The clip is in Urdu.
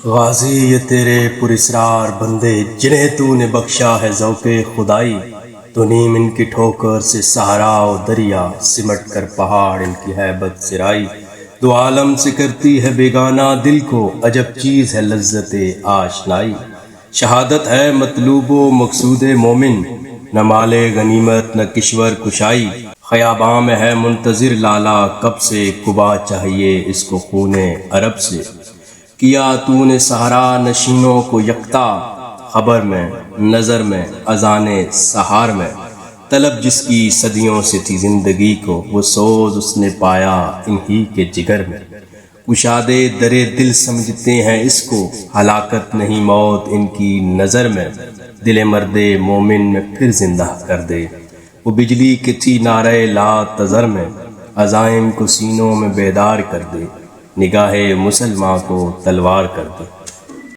غازی یہ تیرے پراسرار بندے جنہیں تو نے بخشا ہے ذوق خدائی، تو نیم ان کی ٹھوکر سے صحرا و دریا، سمٹ کر پہاڑ ان کی ہیبت سرائی۔ دو عالم سے کرتی ہے بیگانہ دل کو، عجب چیز ہے لذت آشنائی۔ شہادت ہے مطلوب و مقصود مومن، نہ مال غنیمت نہ کشور کشائی۔ خیاباں میں ہے منتظر لالا کب سے، قبا چاہیے اس کو خون عرب سے۔ کیا تو نے صحرا نشینوں کو یکتا، خبر میں نظر میں اذان سحار میں۔ طلب جس کی صدیوں سے تھی زندگی کو، وہ سوز اس نے پایا انہی کے جگر میں۔ کشادے در دل سمجھتے ہیں اس کو، ہلاکت نہیں موت ان کی نظر میں۔ دل مرد مومن میں پھر زندہ کر دے، وہ بجلی کی تھی نعرہ لا تذر میں۔ عزائم کو سینوں میں بیدار کر دے، نگاہ مسلماں کو تلوار کر دے۔